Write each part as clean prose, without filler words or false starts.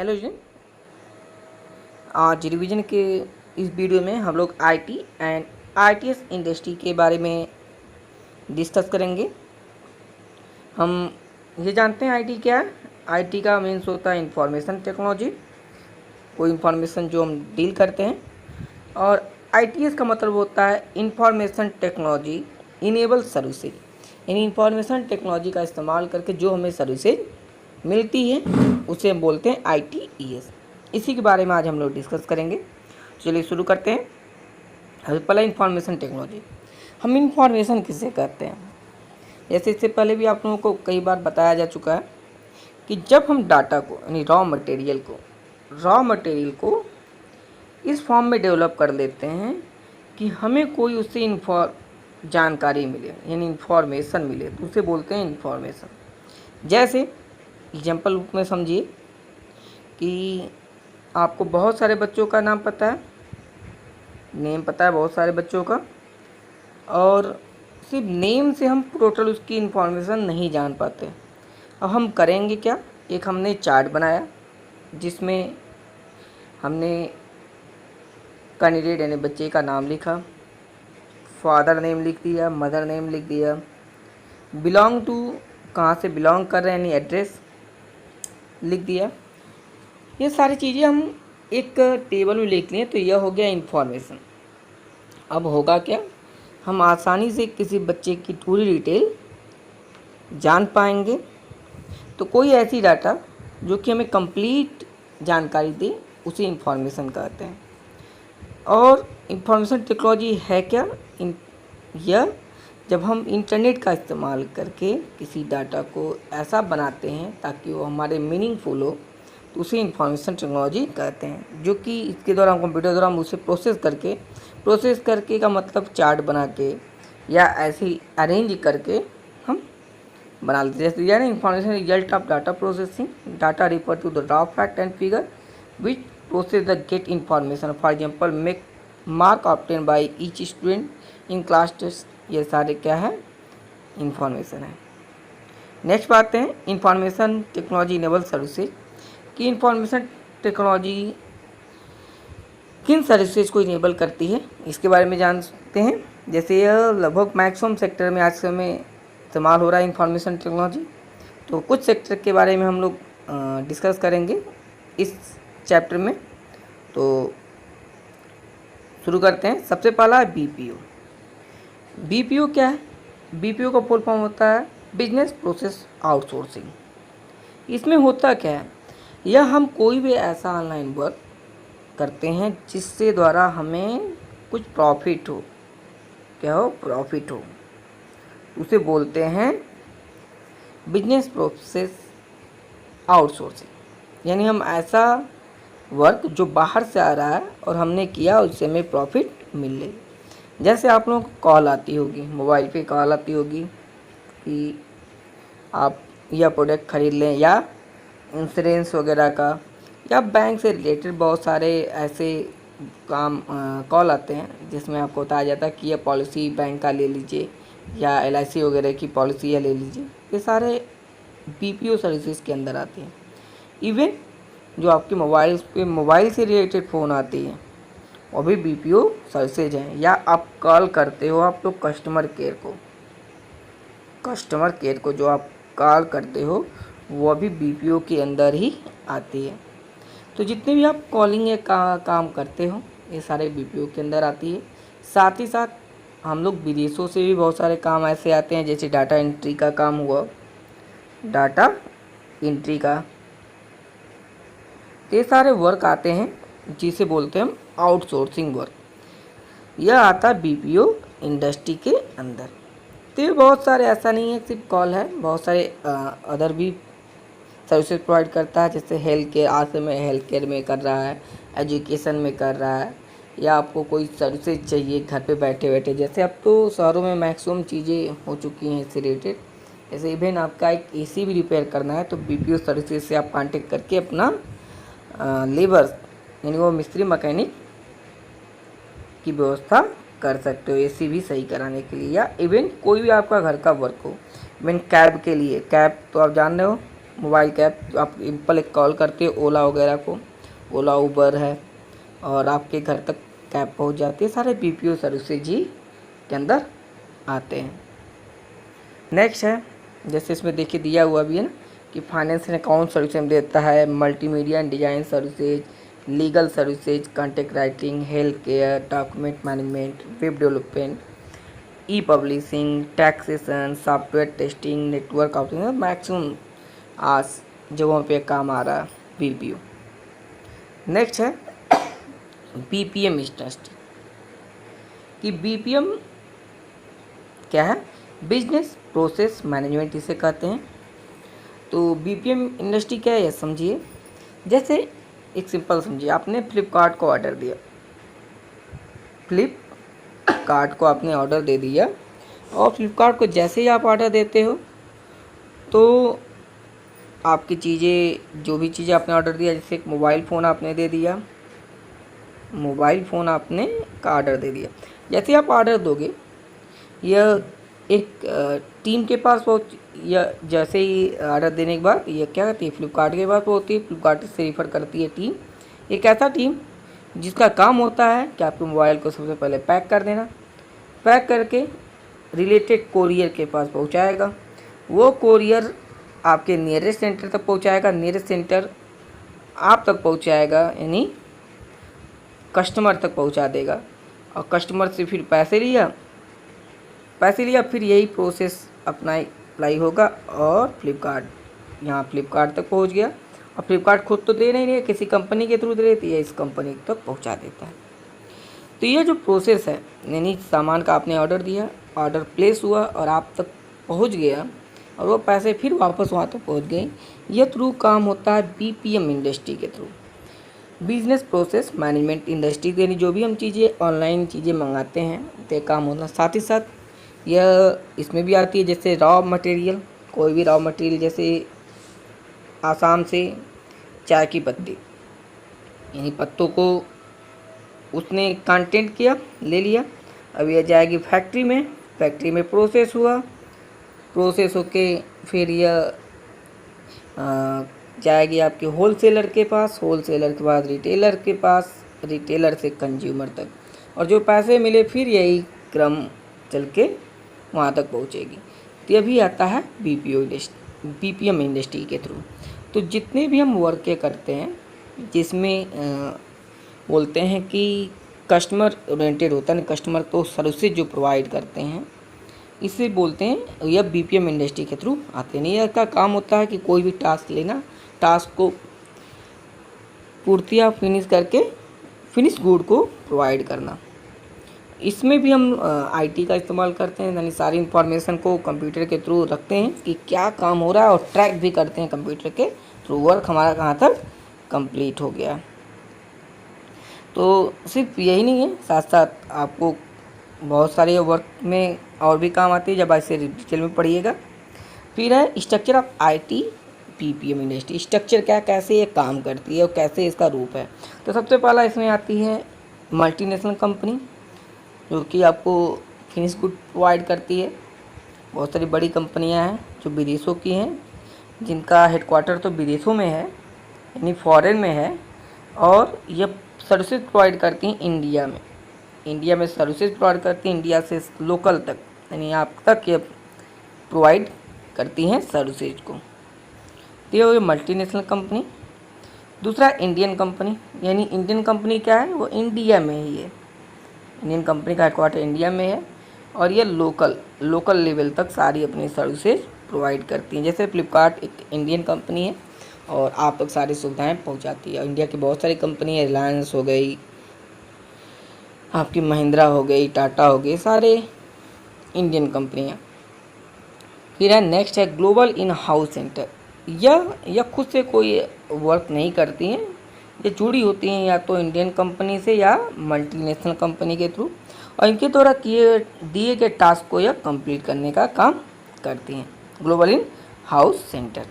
Hello जी। आज revision के इस वीडियो में हम लोग आईटी एंड आईटीएस इंडस्ट्री के बारे में डिस्कस करेंगे। हम ये जानते हैं आईटी क्या है। आईटी का मीन्स होता है इंफॉर्मेशन टेक्नोलॉजी, कोई इंफॉर्मेशन जो हम डील करते हैं। और आईटीएस का मतलब होता है इंफॉर्मेशन टेक्नोलॉजी इनेबल सर्विसेज, यानी इंफॉर्मेशन टेक्नोलॉजी का इस्तेमाल करके जो हमें सर्विसेज मिलती है उसे हम बोलते हैं आईटीईएस। इसी के बारे में आज हम लोग डिस्कस करेंगे। चलिए शुरू करते हैं। सबसे पहले इंफॉर्मेशन टेक्नोलॉजी, हम इंफॉर्मेशन किसे कहते हैं। जैसे इससे पहले भी आप लोगों को कई बार बताया जा चुका है कि जब हम डाटा को यानी रॉ मटेरियल को इस फॉर्म में डेवलप कर लेते हैं कि हमें कोई उससे जानकारी मिले यानी इंफॉर्मेशन मिले, तो उसे बोलते हैं इंफॉर्मेशन। जैसे एग्जाम्पल रूप में समझिए कि आपको बहुत सारे बच्चों का नाम पता है, नेम पता है बहुत सारे बच्चों का, और सिर्फ नेम से हम टोटल उसकी इंफॉर्मेशन नहीं जान पाते। अब हम करेंगे क्या, एक हमने चार्ट बनाया जिसमें हमने कैंडिडेट यानी बच्चे का नाम लिखा, फादर नेम लिख दिया, मदर नेम लिख दिया, बिलोंग टू कहाँ से बिलोंग कर रहे हैं यानी एड्रेस लिख दिया। ये सारी चीज़ें हम एक टेबल में लिख लिए तो यह हो गया इन्फॉर्मेशन। अब होगा क्या, हम आसानी से किसी बच्चे की पूरी डिटेल जान पाएंगे। तो कोई ऐसी डाटा जो कि हमें कंप्लीट जानकारी दे उसे इन्फॉर्मेशन कहते हैं। और इंफॉर्मेशन टेक्नोलॉजी है क्या, यह जब हम इंटरनेट का इस्तेमाल करके किसी डाटा को ऐसा बनाते हैं ताकि वो हमारे मीनिंगफुल हो, तो उसे इंफॉर्मेशन टेक्नोलॉजी कहते हैं। जो कि इसके द्वारा हम कंप्यूटर द्वारा हम उसे प्रोसेस करके का मतलब चार्ट बना के या ऐसे ही अरेंज करके हम बना लेते हैं। जैसे यानी information result of data processing, data refer to the raw fact and figure which process the get information, for example make mark obtain by each student in class test. ये सारे क्या है, इंफॉर्मेशन है। नेक्स्ट बात है information technology enable services कि information technology किन services को इनेबल करती है, इसके बारे में जानते हैं। जैसे यह लगभग मैक्सिमम सेक्टर में आज समय इस्तेमाल हो रहा है इंफॉर्मेशन टेक्नोलॉजी। तो कुछ सेक्टर के बारे में हम लोग डिस्कस करेंगे इस चैप्टर में। तो शुरू करते हैं। सबसे पहला है बीपीओ। बीपीओ क्या है, बीपीओ का फुल फॉर्म होता है बिजनेस प्रोसेस आउटसोर्सिंग। इसमें होता क्या है, यह हम कोई भी ऐसा ऑनलाइन वर्क करते हैं जिससे द्वारा हमें कुछ प्रॉफिट हो, क्या हो, प्रॉफिट हो, उसे बोलते हैं बिजनेस प्रोसेस आउटसोर्सिंग। यानी हम ऐसा वर्क जो बाहर से आ रहा है और हमने किया उससे हमें प्रॉफिट मिल रही। जैसे आप लोगों को कॉल आती होगी, मोबाइल पे कॉल आती होगी कि आप यह प्रोडक्ट ख़रीद लें, या इंश्योरेंस वगैरह का, या बैंक से रिलेटेड बहुत सारे ऐसे काम कॉल आते हैं जिसमें आपको बताया जाता है कि यह पॉलिसी बैंक का ले लीजिए, या एलआईसी वगैरह की पॉलिसी या ले लीजिए। ये सारे बीपीओ सर्विसेज के अंदर आते हैं। इवन जो आपके मोबाइल से रिलेटेड फ़ोन आती है वो भी बीपीओ सर्विसेज हैं। या आप कॉल करते हो आप लोग कस्टमर केयर को जो आप कॉल करते हो वो भी बीपीओ के अंदर ही आती है। तो जितने भी आप कॉलिंग या काम करते हो ये सारे बीपीओ के अंदर आती है। साथ ही साथ हम लोग विदेशों से भी बहुत सारे काम ऐसे आते हैं, जैसे डाटा एंट्री का काम हुआ, डाटा एंट्री का, ये सारे वर्क आते हैं जिसे बोलते हैं हम आउटसोर्सिंग वर्क। यह आता है बीपीओ इंडस्ट्री के अंदर। तो ये बहुत सारे, ऐसा नहीं है सिर्फ कॉल है, बहुत सारे अदर भी सर्विसेज प्रोवाइड करता है। जैसे हेल्थ केयर, आज से मैं हेल्थ केयर में कर रहा है, एजुकेशन में कर रहा है, या आपको कोई सर्विसेज चाहिए घर पे बैठे बैठे। जैसे अब तो शहरों में मैक्सिमम चीज़ें हो चुकी हैं इससे रिलेटेड। जैसे इवन आपका एक एसी भी रिपेयर करना है तो बीपीओ सर्विसेज से आप कांटेक्ट करके अपना लेबर यानी वो मिस्त्री मैकेनिक की व्यवस्था कर सकते हो एसी भी सही कराने के लिए। या इवन कोई भी आपका घर का वर्क हो, इवन कैब के लिए, कैब तो आप जान रहे हो मोबाइल कैब जो आप सिंपल एक कॉल करते हो ओला वगैरह को, ओला उबर है, और आपके घर तक कैब पहुंच जाती है। सारे बीपीओ सर्विसेज ही के अंदर आते हैं। नेक्स्ट है, जैसे इसमें देखिए दिया हुआ भी है ना कि फाइनेंस एंड अकाउंट सर्विसेज देता है, multimedia and design services, legal services, contact writing, health care, document management, web development, E publishing, taxation, software testing, network outing, maximum आज जगहों पे काम आ रहा है बीपीओ। नेक्स्ट है बीपीएम इंडस्ट्री, कि बीपीएम क्या है, बिजनेस प्रोसेस मैनेजमेंट इसे कहते हैं। तो बीपीएम इंडस्ट्री क्या है ये समझिए। जैसे एक सिंपल समझिए, आपने फ्लिपकार्ट को ऑर्डर दिया, फ्लिपकार्ट को आपने ऑर्डर दे दिया, और फ्लिपकार्ट को जैसे ही आप ऑर्डर देते हो तो आपकी चीज़ें, जो भी चीज़ें आपने ऑर्डर दिया, जैसे एक मोबाइल फ़ोन आपने दे दिया, मोबाइल फ़ोन आपने का ऑर्डर दे दिया, जैसे आप ऑर्डर दोगे यह एक टीम के पास पहुँच, या जैसे ही ऑर्डर देने के बाद ये क्या करती है, फ्लिपकार्ट के पास पहुँचती है, फ्लिपकार्ट से रेफ़र करती है टीम, एक ऐसा टीम जिसका काम होता है कि आपके मोबाइल को सबसे पहले पैक कर देना, पैक करके रिलेटेड कोरियर के पास पहुँचाएगा, वो कोरियर आपके नियरेस्ट सेंटर तक पहुँचाएगा, नियरेस्ट सेंटर आप तक पहुँचाएगा, यानी कस्टमर तक पहुँचा देगा, और कस्टमर से फिर पैसे लिया, फिर यही प्रोसेस अपना अप्लाई होगा, और फ्लिपकार्ट तक पहुंच गया, और फ्लिपकार्ट खुद तो दे नहीं रही है, किसी कंपनी के थ्रू दे देती है, इस कंपनी तक पहुंचा देता है। तो ये जो प्रोसेस है, यानी सामान का आपने ऑर्डर दिया, ऑर्डर प्लेस हुआ और आप तक पहुंच गया, और वो पैसे फिर वापस वहाँ तक पहुँच गए, ये थ्रू काम होता है बीपीएम इंडस्ट्री के through, business process management industry. यानी जो भी हम चीज़ें ऑनलाइन चीज़ें मंगाते हैं तो काम होता है। साथ ही साथ यह इसमें भी आती है, जैसे रॉ मटेरियल, कोई भी रॉ मटेरियल, जैसे आसाम से चाय की पत्ती, यानी पत्तों को उसने कंटेंट किया, ले लिया, अब यह जाएगी फैक्ट्री में, फैक्ट्री में प्रोसेस हुआ, प्रोसेस होके फिर यह जाएगी आपके होलसेलर के पास, होलसेलर के बाद रिटेलर के पास, रिटेलर से कंज्यूमर तक, और जो पैसे मिले फिर यही क्रम चल के वहाँ तक पहुँचेगी। तो यह भी आता है बीपीएम इंडस्ट्री के थ्रू। तो जितने भी हम वर्क करते हैं जिसमें बोलते हैं कि कस्टमर ओरिएंटेड होता है, कस्टमर को सर्विसेज जो प्रोवाइड करते हैं, इसे बोलते हैं, यह बीपीएम इंडस्ट्री के थ्रू आते हैं। यह का काम होता है कि कोई भी टास्क लेना, टास्क को पूर्तियाँ फिनिश करके फिनिश गुड को प्रोवाइड करना। इसमें भी हम आईटी का इस्तेमाल करते हैं, यानी सारी इंफॉर्मेशन को कंप्यूटर के थ्रू रखते हैं कि क्या काम हो रहा है, और ट्रैक भी करते हैं कंप्यूटर के थ्रू, वर्क हमारा कहाँ तक कंप्लीट हो गया। तो सिर्फ यही नहीं है, साथ साथ आपको बहुत सारे वर्क में और भी काम आती है, जब ऐसे डिटेल में पढ़िएगा। फिर है structure of IT BPM industry. Structure क्या, कैसे ये काम करती है और कैसे इसका रूप है। तो सबसे पहला इसमें आती है मल्टीनेशनल कंपनी, जो कि आपको फिनिश गुड प्रोवाइड करती है। बहुत सारी बड़ी कंपनियां हैं जो विदेशों की हैं, जिनका हेडक्वार्टर तो विदेशों में है, यानी फॉरेन में है, और यह सर्विसेज प्रोवाइड करती हैं इंडिया में। इंडिया में सर्विसेज प्रोवाइड करती हैं, इंडिया से लोकल तक, यानी आप तक ये प्रोवाइड करती हैं सर्विसेज को। तो ये मल्टीनेशनल कंपनी। दूसरा इंडियन कंपनी, यानी इंडियन कंपनी क्या है, वो इंडिया में ही है, इंडियन कंपनी का हेडक्वार्टर इंडिया में है, और ये लोकल लेवल तक सारी अपनी सर्विसेज प्रोवाइड करती हैं। जैसे फ्लिपकार्ट एक इंडियन कंपनी है और आप तक सारी सुविधाएं पहुंचाती है। इंडिया की बहुत सारी कंपनी है, रिलायंस हो गई, आपकी महिंद्रा हो गई, टाटा हो गई, सारे इंडियन कंपनियां। फिर है नेक्स्ट है ग्लोबल इन हाउस सेंटर। यह खुद से कोई वर्क नहीं करती हैं, ये जुड़ी होती हैं या तो इंडियन कंपनी से या मल्टीनेशनल कंपनी के थ्रू, और इनके द्वारा दिए गए टास्क को यह कंप्लीट करने का काम करती हैं। Global in house centre.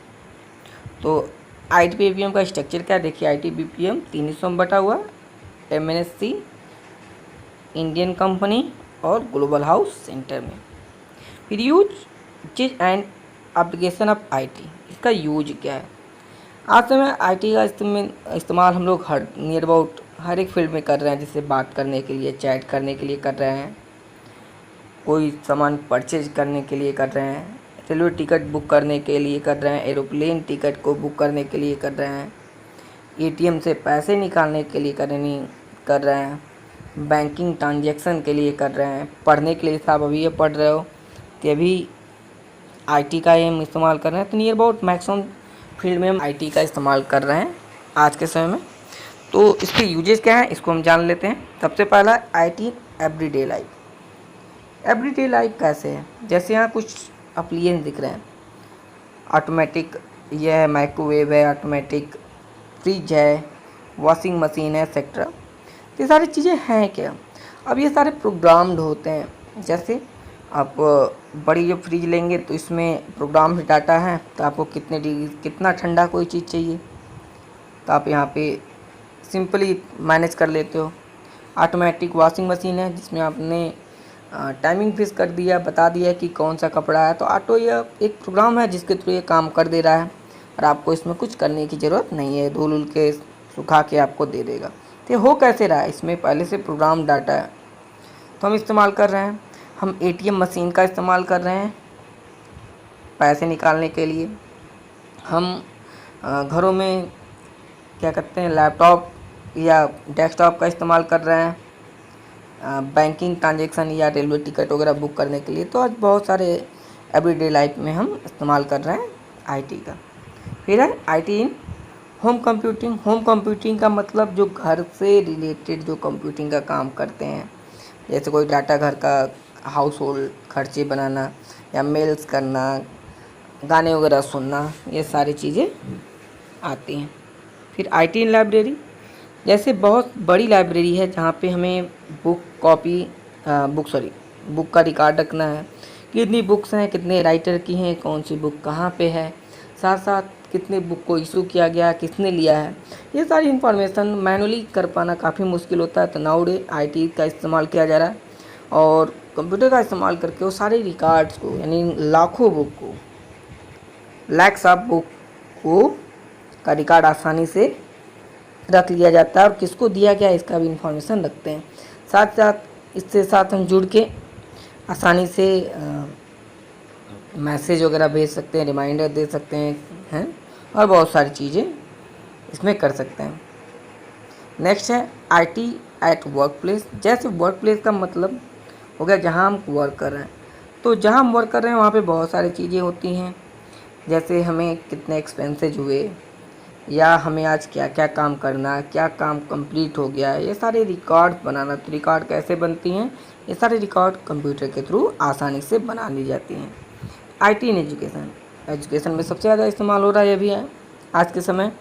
तो आईटीबीपीएम का स्ट्रक्चर क्या है, देखिए आईटीबीपीएम 3 हिस्सों में बटा हुआ, एमएनसी, इंडियन कंपनी और ग्लोबल हाउस सेंटर में। फिर use and application of IT, इसका यूज क्या है। आज समय आईटी का इस्तेमाल हम लोग नियर अबाउट हर एक फील्ड में कर रहे हैं, जैसे बात करने के लिए, चैट करने के लिए कर रहे हैं, कोई सामान परचेज करने के लिए कर रहे हैं, रेलवे टिकट बुक करने के लिए कर रहे हैं, एरोप्लेन टिकट को बुक करने के लिए कर रहे हैं, एटीएम से पैसे निकालने के लिए कर रहे हैं, बैंकिंग ट्रांजैक्शन के लिए कर रहे हैं, पढ़ने के लिए आप अभी ये पढ़ रहे हो तो अभी आईटी का हम इस्तेमाल कर रहे हैं। तो नियर अबाउट मैक्सिमम फील्ड में हम आईटी का इस्तेमाल कर रहे हैं आज के समय में। तो इसके यूजेस क्या हैं इसको हम जान लेते हैं। सबसे पहला IT everyday life. Everyday life कैसे है, जैसे यहाँ कुछ एप्लियंस दिख रहे हैं, ऑटोमेटिक यह है, माइक्रोवेव है, ऑटोमेटिक फ्रिज है, वॉशिंग मशीन है एक्सेट्रा। तो ये सारी चीज़ें हैं क्या, अब ये सारे प्रोग्राम्ड होते हैं। जैसे आप बड़ी जो फ्रिज लेंगे तो इसमें प्रोग्राम डाटा है, तो आपको कितने डिग्री कितना ठंडा कोई चीज़ चाहिए तो आप यहाँ पे सिंपली मैनेज कर लेते हो। ऑटोमेटिक वॉशिंग मशीन है जिसमें आपने टाइमिंग फिक्स कर दिया, बता दिया कि कौन सा कपड़ा है, तो ऑटो यह एक प्रोग्राम है जिसके थ्रू ये काम कर दे रहा है और आपको इसमें कुछ करने की ज़रूरत नहीं है, धुल उल के सुखा के आपको दे देगा। तो हो कैसे रहा है, इसमें पहले से प्रोग्राम डाटा है। तो हम इस्तेमाल कर रहे हैं, हम एटीएम मशीन का इस्तेमाल कर रहे हैं पैसे निकालने के लिए। हम घरों में क्या करते हैं, लैपटॉप या डेस्कटॉप का इस्तेमाल कर रहे हैं बैंकिंग ट्रांजैक्शन या रेलवे टिकट वगैरह बुक करने के लिए। तो आज बहुत सारे एवरीडे लाइफ में हम इस्तेमाल कर रहे हैं आईटी का। फिर है IT in home computing. Home computing का मतलब जो घर से रिलेटेड जो कंप्यूटिंग का काम करते हैं, जैसे कोई डाटा घर का हाउस होल्ड खर्चे बनाना या मेल्स करना, गाने वगैरह सुनना, ये सारी चीज़ें आती हैं। फिर आईटी इन लाइब्रेरी, जैसे बहुत बड़ी लाइब्रेरी है जहाँ पे हमें बुक का रिकॉर्ड रखना है, कितनी बुक्स हैं, कितने राइटर की हैं, कौन सी बुक कहाँ पे है, साथ साथ कितने बुक को इशू किया गया, किसने लिया है, ये सारी इन्फॉर्मेशन मैनुअली कर पाना काफ़ी मुश्किल होता है। तो नाउडे आईटी का इस्तेमाल किया जा रहा है और कंप्यूटर का इस्तेमाल करके वो सारे रिकॉर्ड्स को, यानी लाखों बुक को, लैक्स ऑफ बुक को का रिकॉर्ड आसानी से रख लिया जाता है और किसको दिया गया इसका भी इंफॉर्मेशन रखते हैं। साथ साथ इससे साथ हम जुड़ के आसानी से मैसेज वगैरह भेज सकते हैं, रिमाइंडर दे सकते हैं और बहुत सारी चीज़ें इसमें कर सकते हैं। नेक्स्ट है आईटी एट वर्क प्लेस। जैसे वर्क प्लेस का मतलब हो गया जहाँ हम वर्क कर रहे हैं, तो जहाँ हम वर्क कर रहे हैं वहाँ पे बहुत सारी चीज़ें होती हैं, जैसे हमें कितने एक्सपेंसेज हुए या हमें आज क्या क्या काम करना है, क्या काम कंप्लीट हो गया है, ये सारे रिकॉर्ड बनाना। तो रिकॉर्ड कैसे बनती हैं, ये सारे रिकॉर्ड कंप्यूटर के थ्रू आसानी से बना ली जाती हैं। आईटी इन एजुकेशन, एजुकेशन में सबसे ज़्यादा इस्तेमाल हो रहा है ये भी है आज के समय।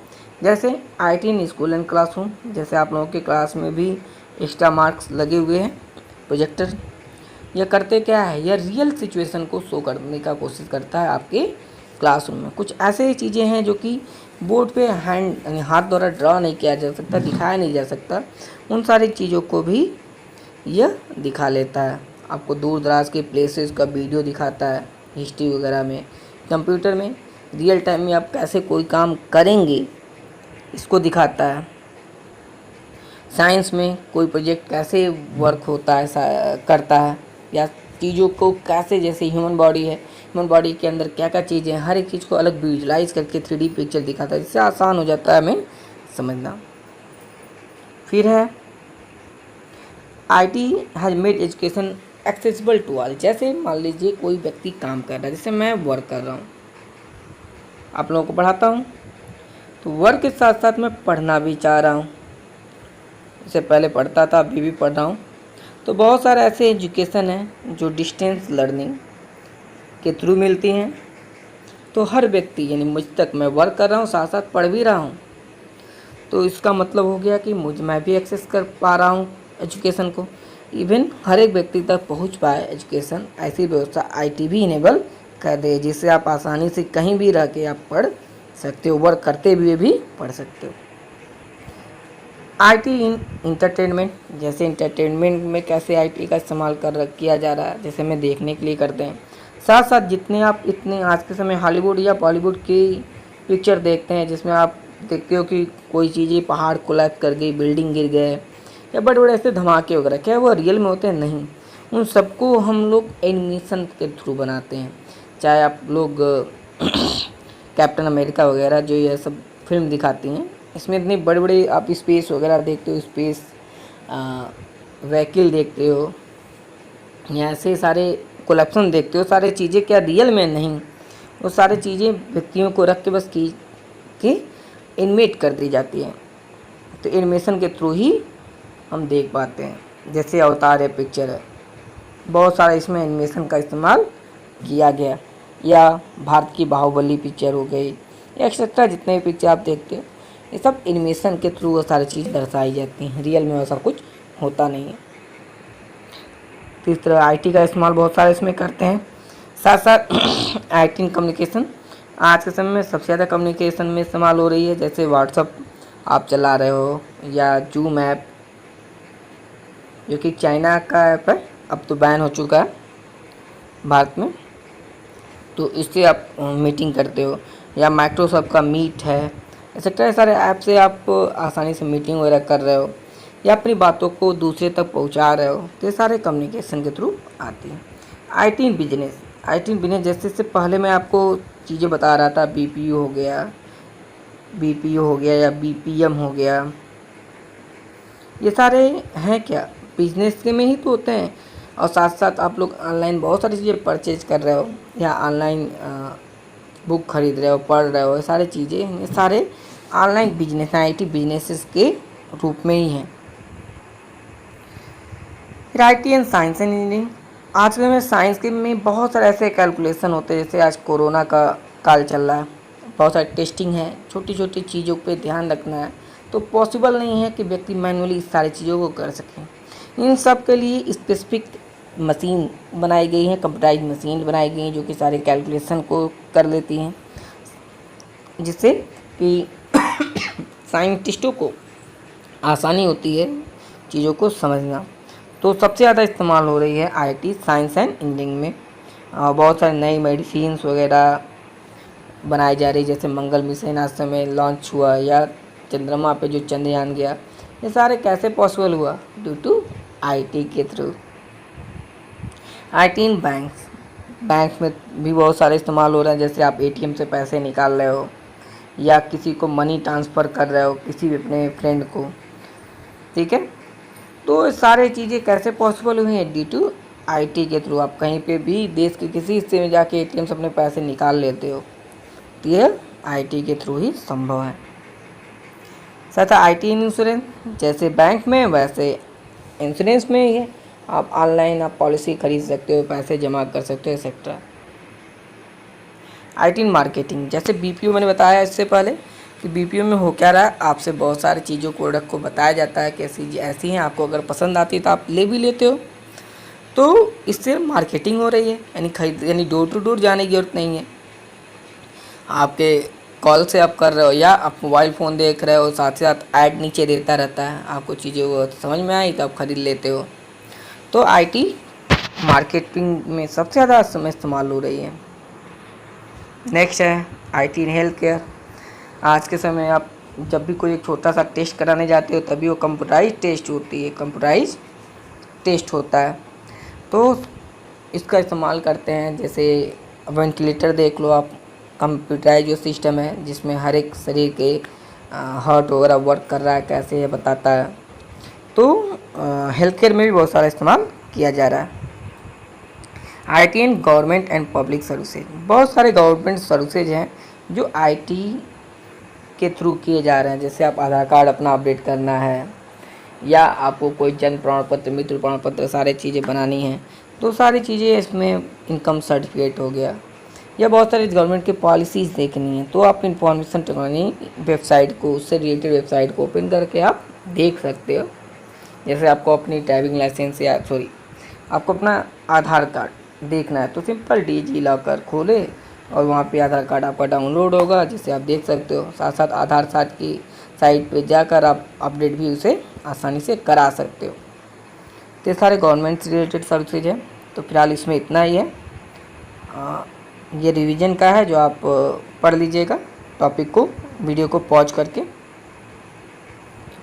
जैसे IT in school and classroom, जैसे आप लोगों के क्लास में भी एक्स्ट्रा मार्क्स लगे हुए हैं, प्रोजेक्टर। यह करते क्या है, यह रियल सिचुएशन को शो करने का कोशिश करता है आपके क्लासरूम में। कुछ ऐसे चीज़ें हैं जो कि बोर्ड पे यानी हाथ द्वारा ड्रा नहीं किया जा सकता, दिखाया नहीं जा सकता, उन सारी चीज़ों को भी यह दिखा लेता है। आपको दूर दराज के प्लेसेस का वीडियो दिखाता है, हिस्ट्री वगैरह में। कंप्यूटर में रियल टाइम में आप कैसे कोई काम करेंगे इसको दिखाता है। साइंस में कोई प्रोजेक्ट कैसे वर्क होता है करता है, या चीज़ों को कैसे, जैसे ह्यूमन बॉडी है, ह्यूमन बॉडी के अंदर क्या क्या चीज़ें हैं, हर एक चीज़ को अलग विजुलाइज करके 3D पिक्चर दिखाता है, जिससे आसान हो जाता है हमें समझना। फिर है IT has made education accessible to all. जैसे मान लीजिए कोई व्यक्ति काम कर रहा है, जैसे मैं वर्क कर रहा हूँ, आप लोगों को पढ़ाता हूँ, तो वर्क के साथ साथ मैं पढ़ना भी चाह रहा हूँ। इससे पहले पढ़ता था, अभी भी पढ़ रहा हूँ। तो बहुत सारे ऐसे एजुकेशन हैं जो डिस्टेंस लर्निंग के थ्रू मिलती हैं। तो हर व्यक्ति, यानी मुझ तक, मैं वर्क कर रहा हूँ साथ साथ पढ़ भी रहा हूँ, तो इसका मतलब हो गया कि मैं भी एक्सेस कर पा रहा हूँ एजुकेशन को। इवन हर एक व्यक्ति तक पहुँच पाए एजुकेशन, ऐसी व्यवस्था आईटी भी इनेबल कर दे, जिससे आप आसानी से कहीं भी रह के आप पढ़ सकते हो, वर्क करते हुए भी पढ़ सकते हो। आईटी इन इंटरटेनमेंट, जैसे इंटरटेनमेंट में कैसे आईटी का इस्तेमाल किया जा रहा है, जैसे हमें देखने के लिए करते हैं, साथ साथ जितने आप इतने आज के समय हॉलीवुड या बॉलीवुड की पिक्चर देखते हैं जिसमें आप देखते हो कि कोई चीज़ें पहाड़ कोलैप्स कर गई, बिल्डिंग गिर गए या बड़े बड़े ऐसे धमाके वगैरह, क्या वो रियल में होते हैं? नहीं, उन सबको हम लोग एनिमेशन के थ्रू बनाते हैं। चाहे आप लोग कैप्टन अमेरिका वगैरह जो ये सब फिल्म दिखाती हैं, इसमें इतने बड़े बड़े आप स्पेस वगैरह देखते हो, स्पेस व्हीकल देखते हो या ऐसे सारे कोलेप्शन देखते हो, सारी चीज़ें क्या रियल में नहीं, वो सारी चीज़ें व्यक्तियों को रख के बस की कि एनिमेट कर दी जाती हैं। तो एनिमेशन के थ्रू ही हम देख पाते हैं। जैसे अवतार है पिक्चर है, बहुत सारा इसमें एनिमेशन का इस्तेमाल किया गया, या भारत की बाहुबली पिक्चर हो गई, एक्सेट्रा जितने भी पिक्चर आप देखते हो ये सब एनिमेशन के थ्रू वो सारी चीज़ दर्शाई जाती हैं। रियल में वैसा कुछ होता नहीं है। तो इस तरह आईटी का इस्तेमाल बहुत सारे इसमें करते हैं। साथ साथ आईटी कम्युनिकेशन आज के समय में सबसे ज़्यादा कम्युनिकेशन में इस्तेमाल हो रही है। जैसे व्हाट्सअप आप चला रहे हो या जूम ऐप, जो कि चाइना का ऐप है, अब तो बैन हो चुका है भारत में, तो इससे आप मीटिंग करते हो, या माइक्रोसॉफ्ट का मीट है, एक्सेट्रा सारे ऐप से आप आसानी से मीटिंग वगैरह कर रहे हो या अपनी बातों को दूसरे तक पहुंचा रहे हो। तो ये सारे कम्युनिकेशन के थ्रू आती हैं। आईटी बिजनेस, आईटी बिजनेस जैसे पहले मैं आपको चीज़ें बता रहा था, बीपीयू हो गया या बीपीएम हो गया, ये सारे हैं क्या, बिजनेस के में ही तो होते हैं। और साथ साथ आप लोग ऑनलाइन बहुत सारी चीज़ें परचेज कर रहे हो या ऑनलाइन बुक खरीद रहे हो, पढ़ रहे हो, ये सारी चीज़ें, ये सारे ऑनलाइन बिजनेस हैं, आईटी बिजनेसेस के रूप में ही हैं। फिर IT and science and engineering, आज के में साइंस के में बहुत सारे ऐसे कैलकुलेशन होते हैं। जैसे आज कोरोना का काल चल रहा है, बहुत सारी टेस्टिंग है, छोटी छोटी चीज़ों पे ध्यान रखना है, तो पॉसिबल नहीं है कि व्यक्ति मैनुअली इस सारी चीज़ों को कर सकें। इन सब के लिए स्पेसिफिक मशीन बनाई गई है, कंप्यूटराइज मशीन बनाई गई हैं जो कि सारे कैलकुलेशन को कर लेती हैं, जिससे कि साइंटिस्टों को आसानी होती है चीज़ों को समझना। तो सबसे ज़्यादा इस्तेमाल हो रही है आईटी साइंस एंड इंजीनियरिंग में। बहुत सारी नई मेडिसिन्स वगैरह बनाई जा रही है, जैसे मंगल मिशन आज समय लॉन्च हुआ, या चंद्रमा पे जो चंद्रयान गया, ये सारे कैसे पॉसिबल हुआ? ड्यू टू आईटी के through. IT in banks, bank में भी बहुत सारे इस्तेमाल हो रहे हैं। जैसे आप एटीएम से पैसे निकाल रहे हो या किसी को मनी ट्रांसफ़र कर रहे हो, किसी भी अपने फ्रेंड को, ठीक है। तो सारे चीज़ें कैसे पॉसिबल हुई हैं? ड्यू टू आईटी के थ्रू। आप कहीं पे भी देश के किसी हिस्से में जाके एटीएम से अपने पैसे निकाल लेते हो, तो ये आईटी के थ्रू ही संभव है। साथ आईटी इंश्योरेंस, जैसे बैंक में वैसे इंश्योरेंस में ही है। आप ऑनलाइन आप पॉलिसी खरीद सकते हो, पैसे जमा कर सकते हो, एक्सेट्रा। आईटी मार्केटिंग, जैसे बीपीओ मैंने बताया इससे पहले कि बीपीओ में हो क्या रहा है, आपसे बहुत सारी चीज़ों प्रोडक्ट को बताया जाता है कि ऐसी हैं, आपको अगर पसंद आती है तो आप ले भी लेते हो। तो इससे मार्केटिंग हो रही है, यानी डोर टू डोर जाने की जरूरत नहीं है। आपके कॉल से आप कर रहे हो या आप मोबाइल फ़ोन देख रहे हो, साथ ही साथ ऐड नीचे देता रहता है, आपको चीज़ें वो समझ में आई तो आप खरीद लेते हो। तो आईटी मार्केटिंग में सबसे ज़्यादा समय इस्तेमाल हो रही है। नेक्स्ट है आईटी इन हेल्थ केयर। आज के समय आप जब भी कोई एक छोटा सा टेस्ट कराने जाते हो तभी वो कंप्यूटराइज टेस्ट होती है, कंप्यूटराइज टेस्ट होता है, तो इसका इस्तेमाल करते हैं। जैसे वेंटिलेटर देख लो आप, कंप्यूटराइज जो सिस्टम है जिसमें हर एक शरीर के हार्ट वगैरह वर्क कर रहा है कैसे, ये बताता है। तो हेल्थ केयर में भी बहुत सारा इस्तेमाल किया जा रहा है। IT in government and public services, बहुत सारे गवर्नमेंट सर्विसेज हैं जो आईटी के थ्रू किए जा रहे हैं। जैसे आप आधार कार्ड अपना अपडेट करना है या आपको कोई जन्म प्रमाण पत्र, मृत्यु प्रमाण पत्र, सारी चीज़ें बनानी हैं, तो सारी चीज़ें इसमें, इनकम सर्टिफिकेट हो गया, या बहुत सारी गवर्नमेंट की पॉलिसीज़ देखनी है, तो आप इंफॉर्मेशन टेक्नोलॉजी वेबसाइट को, उससे रिलेटेड वेबसाइट को ओपन करके आप देख सकते हो। जैसे आपको अपनी ड्राइविंग लाइसेंस या आपको अपना आधार कार्ड देखना है तो सिंपल डिजी लॉकर खोले और वहाँ पे आधार कार्ड आपका डाउनलोड होगा, जिसे आप देख सकते हो। साथ साथ आधार साथ की साइट पे जाकर आप अपडेट भी उसे आसानी से करा सकते हो। तो ये सारे गवर्नमेंट से रिलेटेड सर्विसेज हैं। तो फिलहाल इसमें इतना ही है। ये रिवीजन का है जो आप पढ़ लीजिएगा टॉपिक को वीडियो को पॉज करके।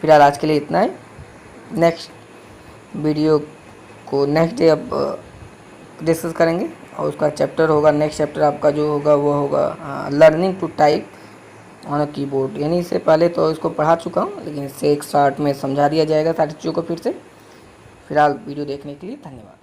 फिलहाल आज के लिए इतना है। नेक्स्ट वीडियो को नेक्स्ट डे अब डिस्कस करेंगे और उसका चैप्टर होगा, नेक्स्ट चैप्टर आपका जो होगा वो होगा learning to type on a keyboard. यानी इससे पहले तो इसको पढ़ा चुका हूँ, लेकिन इससे एक शॉर्ट में समझा दिया जाएगा सारी चीज़ों को फिर से। फिलहाल वीडियो देखने के लिए धन्यवाद।